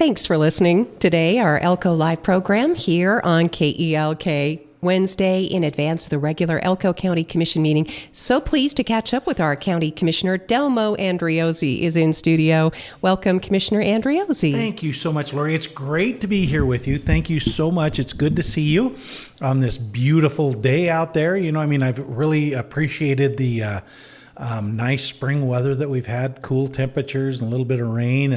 Thanks for listening today, our Elko Live program here on KELK. Wednesday in advance of the regular Elko County Commission meeting. So pleased to catch up with our County Commissioner. Delmo Andreozzi is in studio. Welcome, Commissioner Andreozzi. Thank you so much, Lori. It's great to be here with you. Thank you so much. It's good to see you on this beautiful day out there. I've really appreciated the nice spring weather that we've had, cool temperatures and a little bit of rain.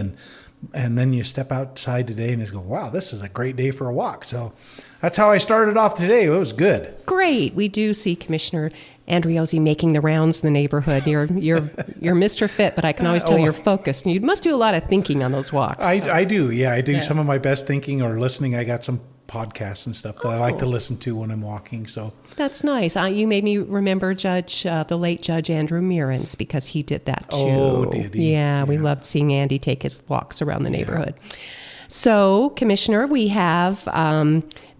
And then you step outside today and just go, wow, this is a great day for a walk. So that's how I started off today. It was good. Great. We do see Commissioner Andreozzi making the rounds in the neighborhood. You're Mr. Fit, but I can always tell you're focused. You must do a lot of thinking on those walks. I do. Yeah, I do some of my best thinking or listening. I got some podcasts and stuff that I like to listen to when I'm walking. So that's nice. You made me remember the late Judge Andrew Mearns, because he did that too. Oh, did he? Yeah, we loved seeing Andy take his walks around the neighborhood. So, Commissioner, we have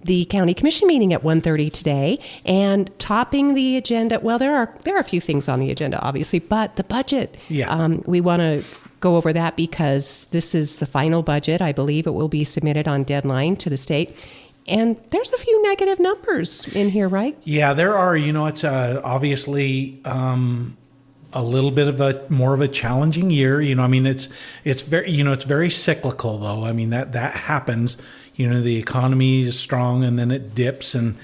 the County Commission meeting at 1:30 today, and topping the agenda. Well, there are a few things on the agenda, obviously, but the budget. Yeah. We want to go over that because this is the final budget. I believe it will be submitted on deadline to the state. And there's a few negative numbers in here, right? Yeah, there are. It's obviously a little bit of more of a challenging year. It's very cyclical though. That happens. The economy is strong and then it dips, and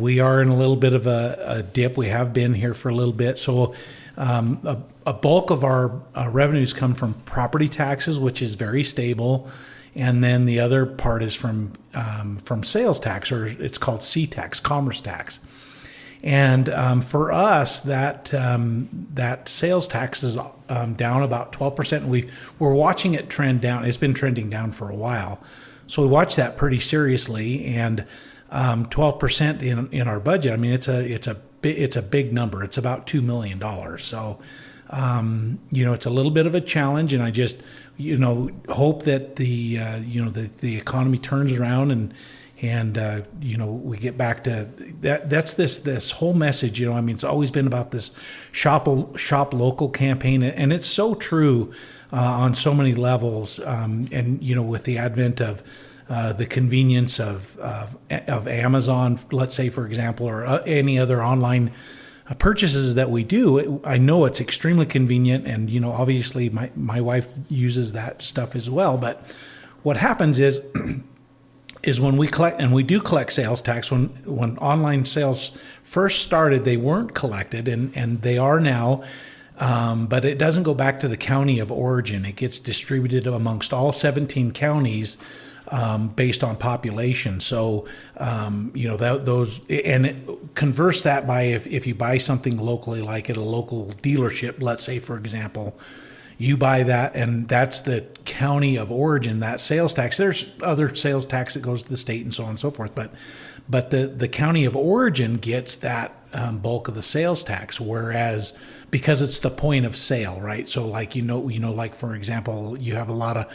we are in a little bit of a dip. We have been here for a little bit. So a bulk of our revenues come from property taxes, which is very stable. And then the other part is from sales tax, or it's called C-tax, commerce tax. And for us, that sales tax is down about 12%. We're watching it trend down. It's been trending down for a while, so we watch that pretty seriously. And 12% in our budget. It's a big number. It's about $2 million. So it's a little bit of a challenge, and I just hope that the economy turns around and we get back to that. That's this whole message. It's always been about this shop local campaign, and it's so true on so many levels. And with the advent of the convenience of Amazon, let's say, for example, or any other online purchases that we do, I know it's extremely convenient, and obviously my wife uses that stuff as well. But what happens is when we collect, and we do collect sales tax, when online sales first started, they weren't collected, and they are now, but it doesn't go back to the county of origin. It gets distributed amongst all 17 counties based on population. So, converse that by if you buy something locally, like at a local dealership, let's say, for example, you buy that, and that's the county of origin, that sales tax. There's other sales tax that goes to the state and so on and so forth, but the county of origin gets that bulk of the sales tax, whereas because it's the point of sale, right? So like, like for example, you have a lot of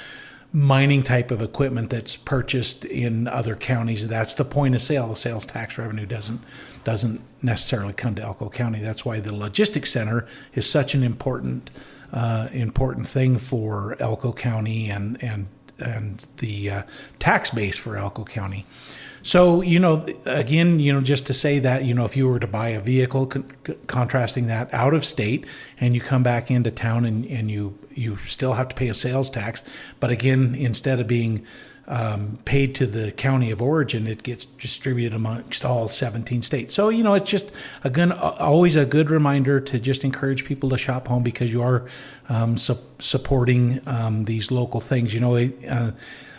mining type of equipment that's purchased in other counties. That's the point of sale. The sales tax revenue doesn't necessarily come to Elko County. That's why the logistics center is such an important thing for Elko County and the tax base for Elko County. So, again, just to say that, if you were to buy a vehicle, contrasting that out of state, and you come back into town and you still have to pay a sales tax, but again, instead of being paid to the county of origin, it gets distributed amongst all 17 states. So, it's just always a good reminder to just encourage people to shop home, because you are supporting these local things.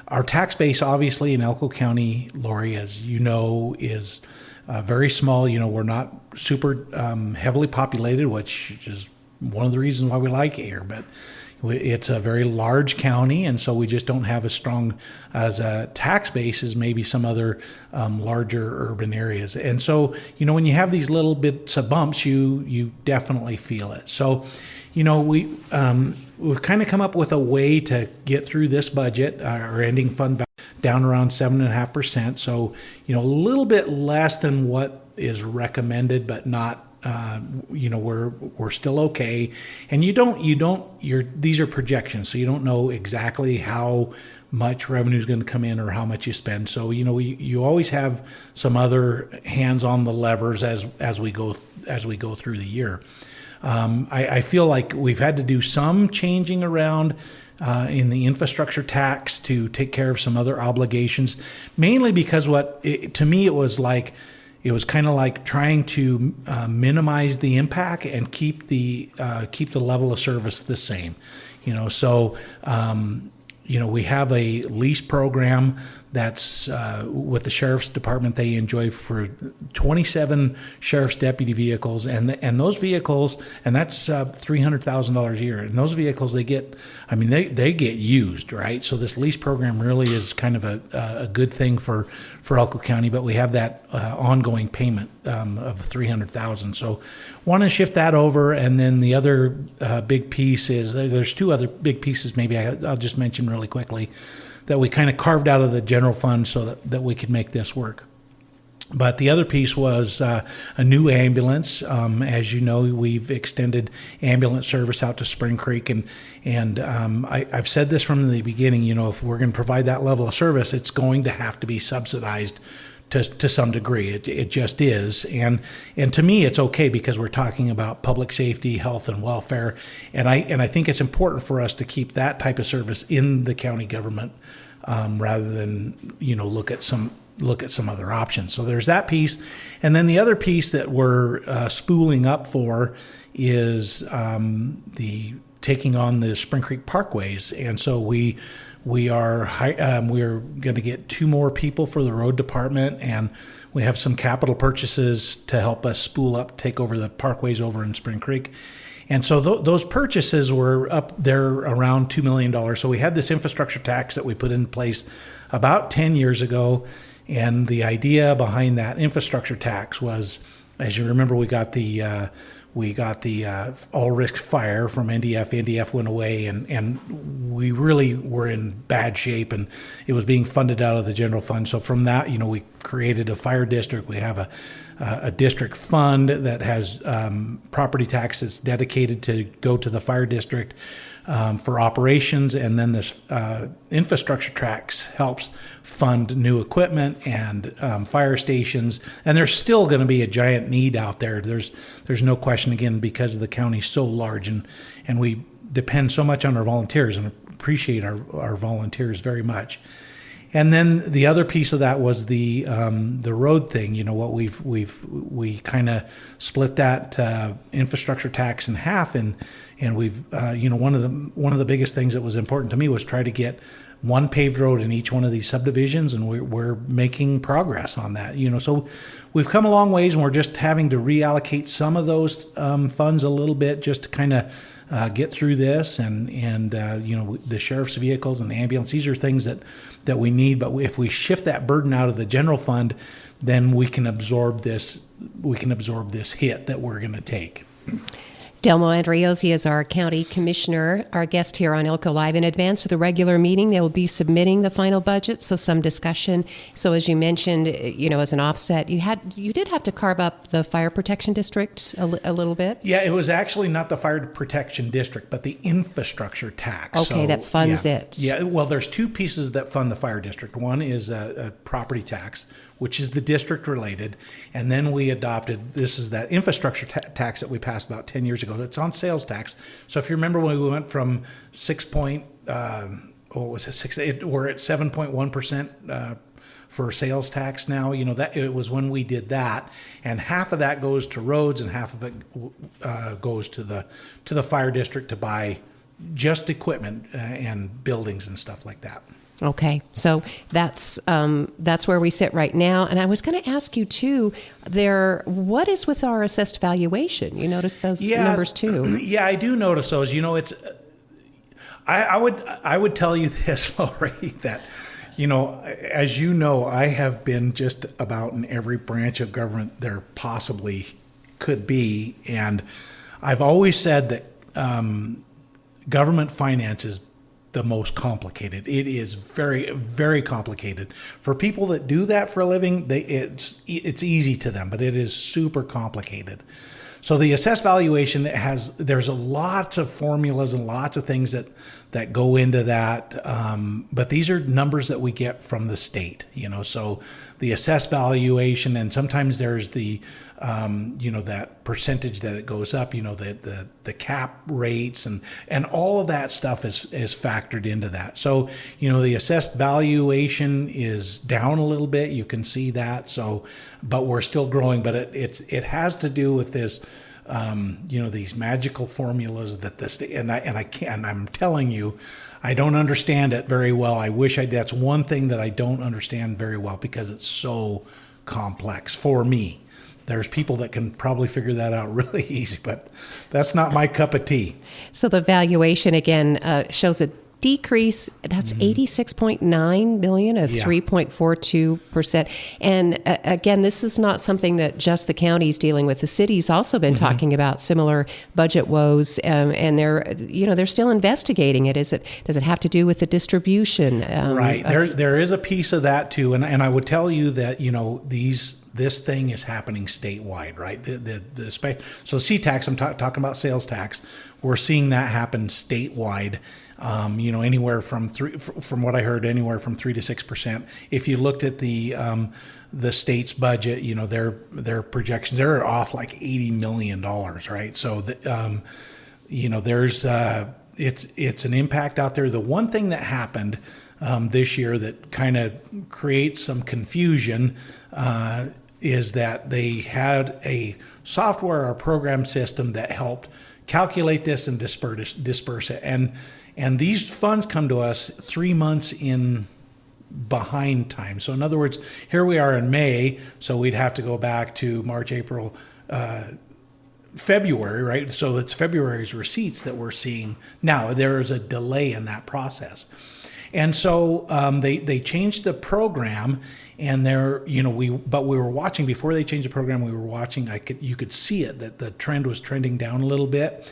Our tax base, obviously, in Elko County, Lori, as you know, is very small. We're not super heavily populated, which is one of the reasons why we like it here. But it's a very large county, and so we just don't have as strong as a tax base as maybe some other larger urban areas. And so, when you have these little bits of bumps, you definitely feel it. So, we've kind of come up with a way to get through this budget. Our ending fund down around 7.5%. So, a little bit less than what is recommended, but not we're still okay. And these are projections, so you don't know exactly how much revenue is going to come in or how much you spend. So, you always have some other hands on the levers as we go through the year. I feel like we've had to do some changing around in the infrastructure tax to take care of some other obligations, mainly because to me it was kind of like trying to minimize the impact and keep the level of service the same. We have a lease program that's with the Sheriff's Department. They enjoy for 27 Sheriff's deputy vehicles, and those vehicles, and that's $300,000 a year. And those vehicles, they get used, right? So this lease program really is kind of a good thing for Elko County, but we have that ongoing payment of $300,000. So want to shift that over, and then the other big piece is there's two other big pieces. Maybe I'll just mention really quickly that we kind of carved out of the general fund so that we could make this work. But the other piece was a new ambulance. As you know, we've extended ambulance service out to Spring Creek, and I've said this from the beginning. If we're going to provide that level of service, it's going to have to be subsidized to some degree. It just is, and to me, it's okay because we're talking about public safety, health, and welfare, and I think it's important for us to keep that type of service in the county government rather than look at some other options. So there's that piece, and then the other piece that we're spooling up for is the taking on the Spring Creek parkways, and so we're going to get 2 more people for the road department, and we have some capital purchases to help us spool up, take over the parkways over in Spring Creek. And so those purchases were up there around $2 million. So we had this infrastructure tax that we put in place about 10 years ago. And the idea behind that infrastructure tax was, as you remember, we got the all risk fire from NDF. NDF went away, and we really were in bad shape, and it was being funded out of the general fund. So from that, we created a fire district. We have a district fund that has property tax that's dedicated to go to the fire district for operations, and then this infrastructure tax helps fund new equipment and fire stations. And there's still going to be a giant need out there. There's no question, again, because the county's so large, and we depend so much on our volunteers, and appreciate our volunteers very much. And then the other piece of that was the road thing. What we kind of split that infrastructure tax in half, and we've one of the biggest things that was important to me was try to get one paved road in each one of these subdivisions, and we're making progress on that. So we've come a long ways, and we're just having to reallocate some of those funds a little bit just to kind of get through this, and the sheriff's vehicles and the ambulance. These are things that we need, but if we shift that burden out of the general fund, then we can absorb this hit that we're going to take. Delmo Andreozzi is our county commissioner, our guest here on Elko Live. In advance of the regular meeting, they will be submitting the final budget, so some discussion. So as you mentioned, as an offset, you did have to carve up the fire protection district a little bit. Yeah, it was actually not the fire protection district, but the infrastructure tax. Okay, so, that funds it. Yeah, well, there's 2 pieces that fund the fire district. One is a property tax, which is the district related, and then we adopted, this is that infrastructure tax that we passed about 10 years ago. It's on sales tax. So if you remember when we went from we're at 7.1% for sales tax now, that it was when we did that, and half of that goes to roads and half of it goes to the fire district to buy just equipment and buildings and stuff like that. Okay, so that's where we sit right now. And I was going to ask you too, what is with our assessed valuation? You notice those numbers too? Yeah, I do notice those. It's I would tell you this, Lori, that as you know, I have been just about in every branch of government there possibly could be, and I've always said that government finance is the most complicated. It is very, very complicated. For people that do that for a living, it's easy to them, but it is super complicated. So the assessed valuation there's a lots of formulas and lots of things that go into that. But these are numbers that we get from the state, so the assessed valuation, and sometimes there's the, that percentage that it goes up, the cap rates and all of that stuff is factored into that. So, the assessed valuation is down a little bit. You can see that. So, but we're still growing, but it has to do with this, these magical formulas that the state, and I'm telling you, I don't understand it very well. I wish that's one thing that I don't understand very well because it's so complex for me. There's people that can probably figure that out really easy, but that's not my cup of tea. So the valuation again shows a decrease. That's $86.9 million, a 3.42%. And again, this is not something that just the county's dealing with. The city's also been talking about similar budget woes, and they're still investigating it. Does it have to do with the distribution? Right. There is a piece of that too, and I would tell you that this thing is happening statewide, right? So C-tax, I'm talking about sales tax. We're seeing that happen statewide. Anywhere from what I heard, anywhere from 3 to 6%. If you looked at the state's budget, their projections, they're off like $80 million, right? So there's it's an impact out there. The one thing that happened this year that kind of creates some confusion is that they had a software or program system that helped calculate this and disperse it. And these funds come to us 3 months in behind time. So in other words, here we are in May, so we'd have to go back to March, April, February, right? So it's February's receipts that we're seeing now. There is a delay in that process. And so they changed the program, and we were watching before they changed the program. We were watching. You could see it that the trend was trending down a little bit,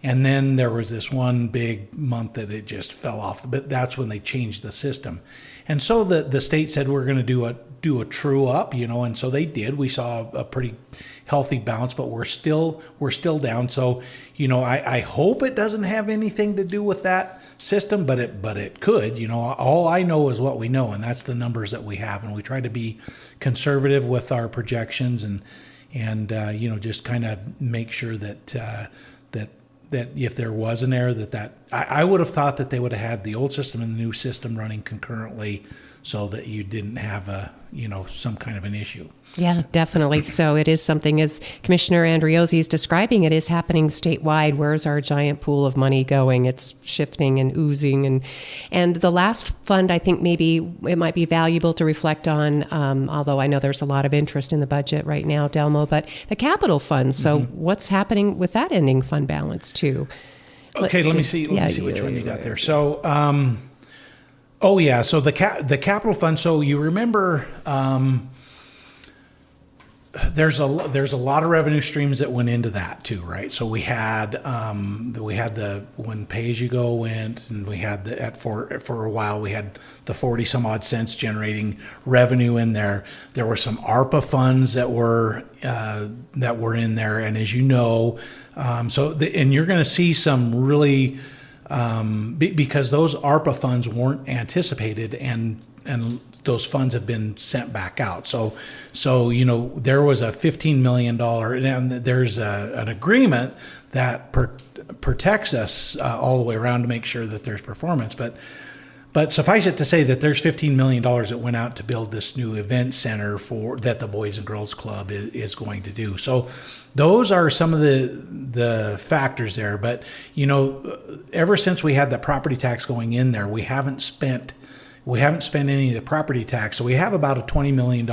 and then there was this one big month that it just fell off. But that's when they changed the system, and so the state said we're going to do a true up, and so they did. We saw a pretty healthy bounce, but we're still down. So I hope it doesn't have anything to do with that system, but it could. All I know is what we know, and that's the numbers that we have, and we try to be conservative with our projections and just kind of make sure that if there was an error, that I would have thought that they would have had the old system and the new system running concurrently, so that you didn't have some kind of an issue. Yeah, definitely. So it is something, as Commissioner Andreozzi is describing, it is happening statewide. Where's our giant pool of money going? It's shifting and oozing. And the last fund, I think maybe it might be valuable to reflect on, although I know there's a lot of interest in the budget right now, Delmo, but the capital fund. So what's happening with that ending fund balance too? Okay, let me see which one you got there. So, so the capital fund. So you remember, there's a lot of revenue streams that went into that too, right? So we had when pay as you go went, and we had for a while we had the 40 some odd cents generating revenue in there. There were some ARPA funds that were in there, and as you know, and you're going to see some really. Because those ARPA funds weren't anticipated, and those funds have been sent back out. So there was a $15 million, and there's an agreement that protects us all the way around to make sure that there's performance. But suffice it to say that there's $15 million that went out to build this new event center that the Boys and Girls Club is going to do. So those are some of the factors there. But, ever since we had the property tax going in there, we haven't spent any of the property tax. So we have about a $20 million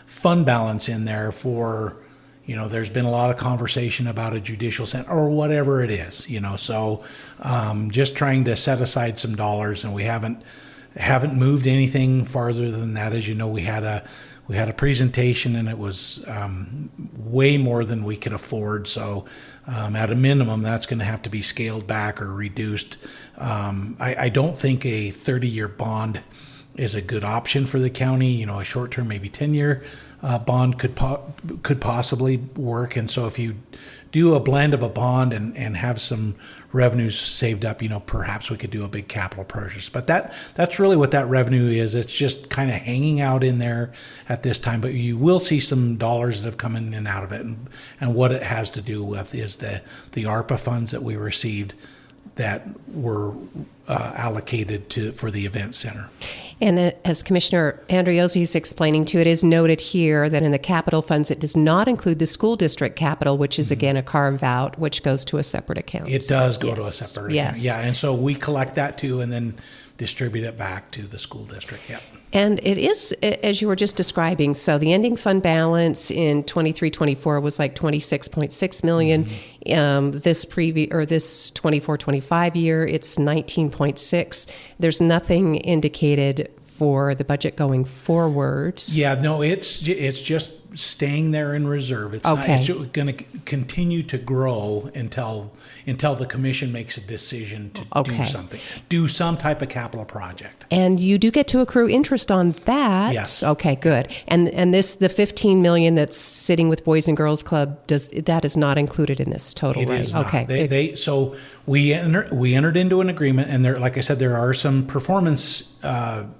fund balance in there for, there's been a lot of conversation about a judicial center or whatever it is, so just trying to set aside some dollars, and we haven't moved anything farther than that. As you know, we had a presentation, and it was way more than we could afford. So at a minimum, that's going to have to be scaled back or reduced. I don't think a 30-year bond is a good option for the county. A short-term, maybe 10-year bond could possibly work. And so if you do a blend of a bond and have some revenues saved up, perhaps we could do a big capital purchase. But that's really what that revenue is. It's just kind of hanging out in there at this time. But you will see some dollars that have come in and out of it. And what it has to do with is the ARPA funds that we received that were allocated for the event center. And as Commissioner Andreozzi is explaining too, it is noted here that in the capital funds, it does not include the school district capital, which is again a carve out, which goes to a separate account. It does go to a separate account. Yes. Yeah, and so we collect that too and then distribute it back to the school district. Yep. And it is, as you were just describing, so the ending fund balance in 23-24 was like $26.6 million. This 24-25 year, it's 19.6. There's nothing indicated for the budget going forward. Yeah, no, it's just staying there in reserve. It's okay. It's going to continue to grow until the commission makes a decision to do something, do some type of capital project. And you do get to accrue interest on that. Yes. Okay, good. And the $15 million that's sitting with Boys and Girls Club that is not included in this total, It right? is not. Okay. So we entered into an agreement, and there, like I said, there are some performance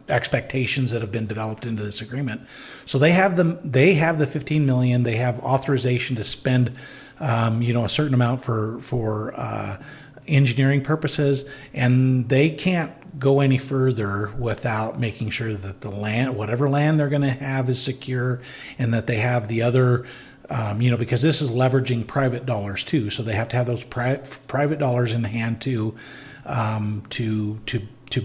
expectations that have been developed into this agreement. So they have the $15 million. They have authorization to spend, a certain amount for engineering purposes, and they can't go any further without making sure that the land, whatever land they're going to have, is secure, and that they have the other. Because this is leveraging private dollars too, so they have to have those private dollars in hand to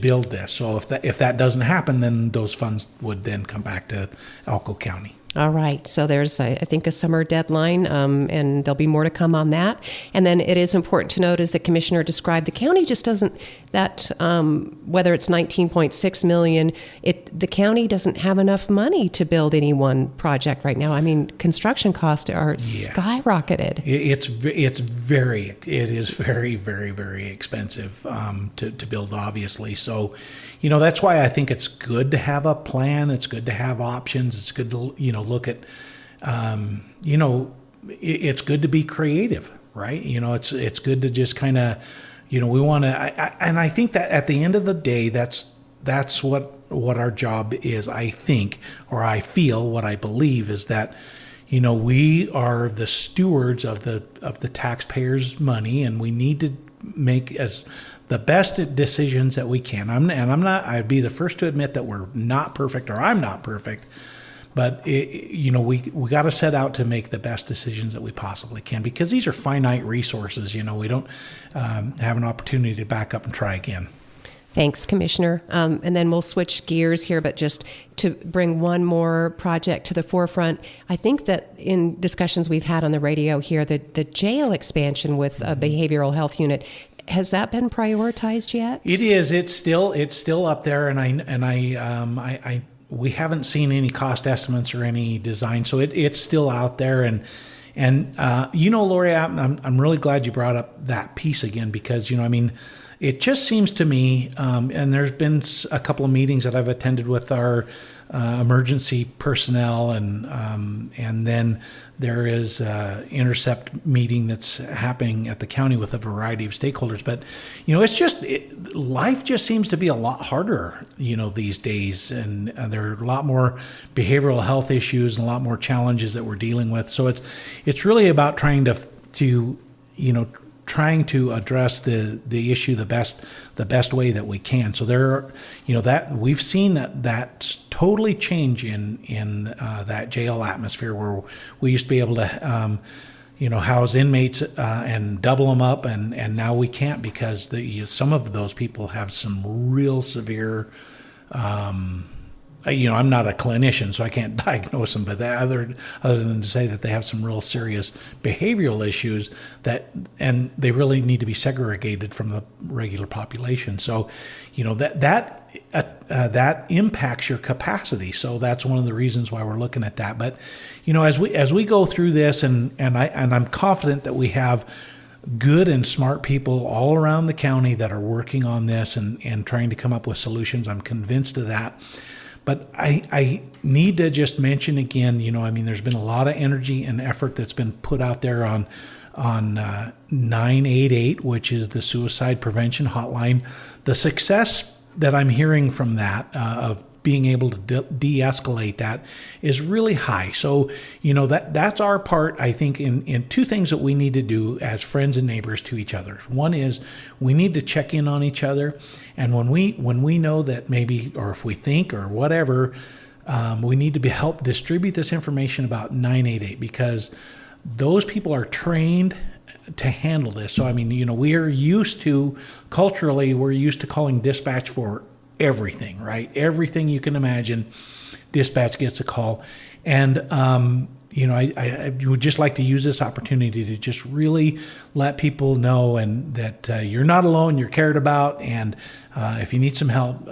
build this. So if that doesn't happen, then those funds would then come back to Elko County. All right. So there's, I think, a summer deadline, and there'll be more to come on that. And then it is important to note, as the commissioner described, the county just doesn't, whether it's $19.6 million, the county doesn't have enough money to build any one project right now. I mean, construction costs are skyrocketed. It is very, very, very expensive to build, obviously. So, that's why I think it's good to have a plan. It's good to have options. It's good to, look at, it's good to be creative, right? It's good to just kind of, we want to, and I think that at the end of the day, that's what our job is, I think, or I feel, what I believe is that, we are the stewards of the taxpayers' money, and we need to make the best decisions that we can. I'd be the first to admit that we're not perfect, or I'm not perfect. But we got to set out to make the best decisions that we possibly can, because these are finite resources. We don't have an opportunity to back up and try again. Thanks, Commissioner. And then we'll switch gears here, but just to bring one more project to the forefront, I think that in discussions we've had on the radio here, the jail expansion with a behavioral health unit, has that been prioritized yet? It is. It's still up there, and we haven't seen any cost estimates or any design, so it's still out there. And Lori, I'm really glad you brought up that piece again, because it just seems to me, and there's been a couple of meetings that I've attended with our emergency personnel, and then there is intercept meeting that's happening at the county with a variety of stakeholders. But it's just life just seems to be a lot harder these days, and there are a lot more behavioral health issues and a lot more challenges that we're dealing with. So it's really about trying to address the issue the best way that we can. So there are, that we've seen that totally change in that jail atmosphere, where we used to be able to house inmates and double them up, and now we can't, because some of those people have some real severe. I'm not a clinician, so I can't diagnose them, but other than to say that they have some real serious behavioral issues and they really need to be segregated from the regular population. So, that impacts your capacity. So that's one of the reasons why we're looking at that. But, as we go through this, and I'm confident that we have good and smart people all around the county that are working on this and trying to come up with solutions. I'm convinced of that. But I need to just mention again, there's been a lot of energy and effort that's been put out there on 988, which is the suicide prevention hotline. The success that I'm hearing from that, of being able to de-escalate that, is really high. So, that's our part, I think, in two things that we need to do as friends and neighbors to each other. One is we need to check in on each other. And when we know that maybe, or if we think or whatever, we need to help distribute this information about 988, because those people are trained to handle this. So, we are culturally, we're used to calling dispatch for everything, right? Everything you can imagine, dispatch gets a call. And, I would just like to use this opportunity to just really let people know and that you're not alone, you're cared about. And if you need some help,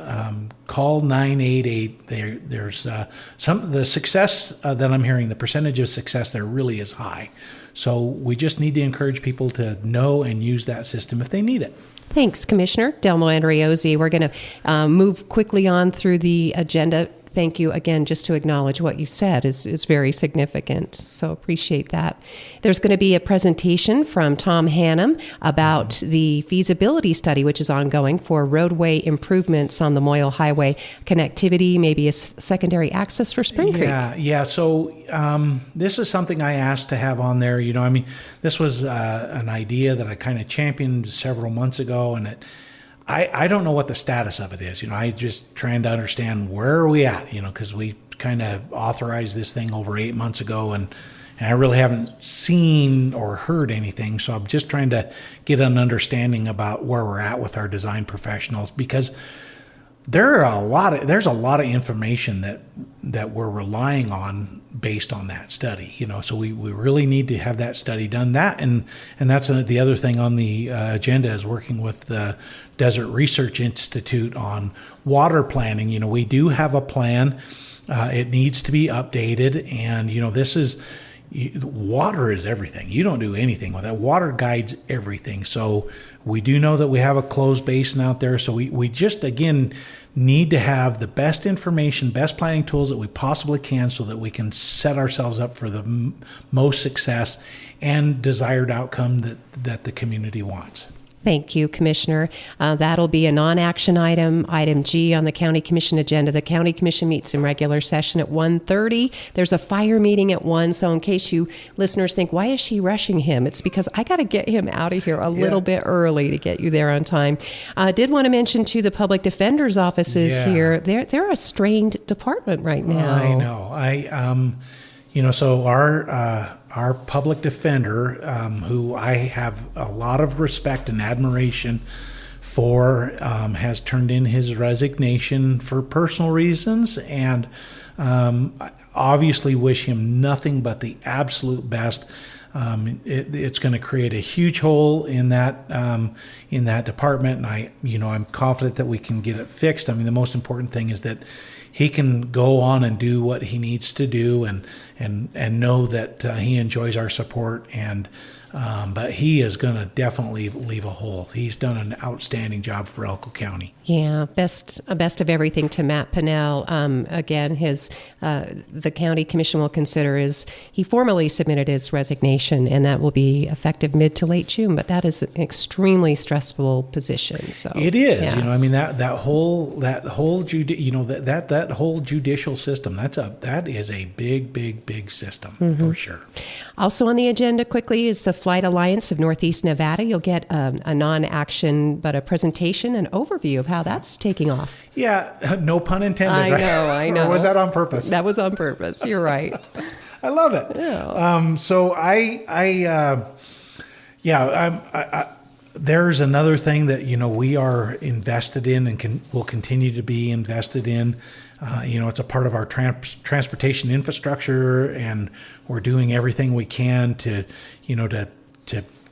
call 988. There's the success that I'm hearing, the percentage of success there really is high. So we just need to encourage people to know and use that system if they need it. Thanks, Commissioner Delmo Andreozzi. We're going to move quickly on through the agenda. Thank you again. Just to acknowledge what you said is very significant. So appreciate that. There's going to be a presentation from Tom Hannum about the feasibility study, which is ongoing for roadway improvements on the Moyle Highway, connectivity, maybe a secondary access for Spring Creek. Yeah. So this is something I asked to have on there. This was an idea that I kind of championed several months ago, and I don't know what the status of it is. I just trying to understand where are we at, because we kind of authorized this thing over 8 months ago, and I really haven't seen or heard anything. So I'm just trying to get an understanding about where we're at with our design professionals, because there's a lot of information that we're relying on based on that study. So we really need to have that study done. And that's the other thing on the agenda, is working with the Desert Research Institute on water planning. We do have a plan. It needs to be updated, and water is everything. You don't do anything with that. Water guides everything. So we do know that we have a closed basin out there. So we just, again, need to have the best information, best planning tools that we possibly can, so that we can set ourselves up for the most success and desired outcome that the community wants. Thank you, Commissioner. That'll be a non-action item, item G on the County Commission agenda. The County Commission meets in regular session at 1:30. There's a fire meeting at 1, so in case you listeners think, why is she rushing him? It's because I got to get him out of here a little bit early to get you there on time. Did want to mention, too, the public defender's offices here. They're a strained department right now. I know. So our public defender, who I have a lot of respect and admiration for, has turned in his resignation for personal reasons, and obviously wish him nothing but the absolute best. It's going to create a huge hole in that department, and I'm confident that we can get it fixed. The most important thing is that he can go on and do what he needs to do, and know that he enjoys our support, but he is going to definitely leave a hole. He's done an outstanding job for Elko County. Yeah, best of everything to Matt Pinnell. Again, the county commission will consider he formally submitted his resignation, and that will be effective mid to late June. But that is an extremely stressful position. So it is. Yes. That whole judicial system. That is a big system for sure. Also on the agenda quickly is the Flight Alliance of Northeast Nevada. You'll get a non-action, but a presentation, an overview of how that's taking off. Yeah, no pun intended. I know. Or was that on purpose? That was on purpose. You're right. I love it. Yeah. So there's another thing that we are invested in and will continue to be invested in. It's a part of our transportation infrastructure, and we're doing everything we can to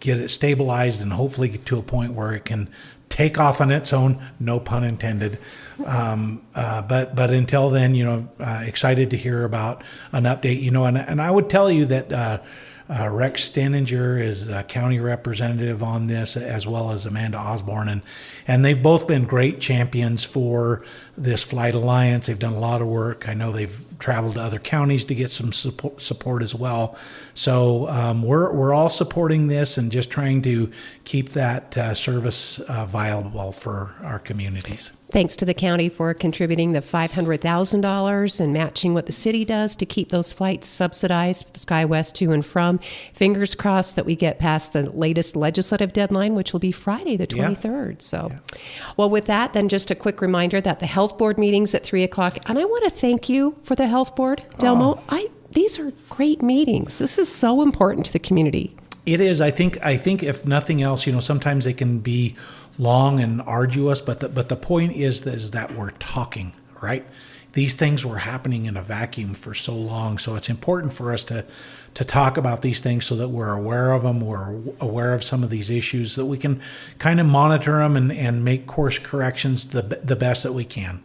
get it stabilized and hopefully get to a point where it can take off on its own, no pun intended. But until then, excited to hear about an update, and I would tell you that Rex Steninger is a county representative on this, as well as Amanda Osborne, and they've both been great champions for this Flight Alliance. They've done a lot of work. I know they've traveled to other counties to get some support as well. So we're all supporting this and just trying to keep that service viable for our communities. Thanks to the county for contributing the $500,000 and matching what the city does to keep those flights subsidized, SkyWest to and from. Fingers crossed that we get past the latest legislative deadline, which will be Friday the 23rd. So, well, with that, then just a quick reminder that the health board meeting's at 3 o'clock. And I want to thank you for the health board, Delmo. These are great meetings. This is so important to the community. It is. I think if nothing else, sometimes they can be long and arduous, but the point is that we're talking, right? These things were happening in a vacuum for so long, so it's important for us to talk about these things so that we're aware of them, we're aware of some of these issues, so that we can kind of monitor them and make course corrections the best that we can.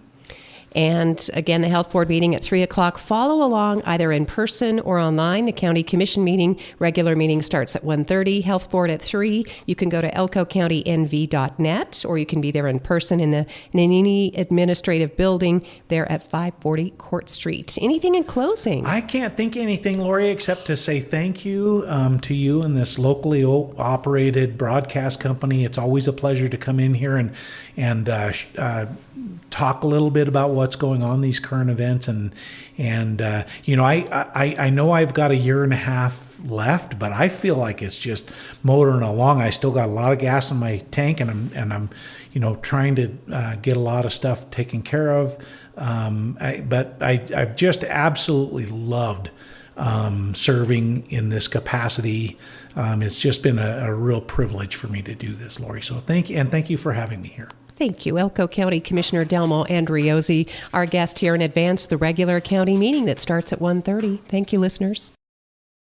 And again, the health board meeting at 3 o'clock. Follow along either in person or online. The county commission meeting, regular meeting starts at 1:30. Health board at 3. You can go to elkocountynv.net, or you can be there in person in the Nanini Administrative Building there at 540 Court Street. Anything in closing? I can't think of anything, Lori, except to say thank you to you and this locally operated broadcast company. It's always a pleasure to come in here and talk a little bit about what's going on, these current events, and I know I've got a year and a half left, but I feel like it's just motoring along. I still got a lot of gas in my tank, and I'm trying to get a lot of stuff taken care of. But I've just absolutely loved serving in this capacity. It's just been a real privilege for me to do this, Lori. So thank you for having me here. Thank you. Elko County Commissioner Delmo Andreozzi, our guest here in advance of the regular county meeting that starts at 1:30. Thank you, listeners.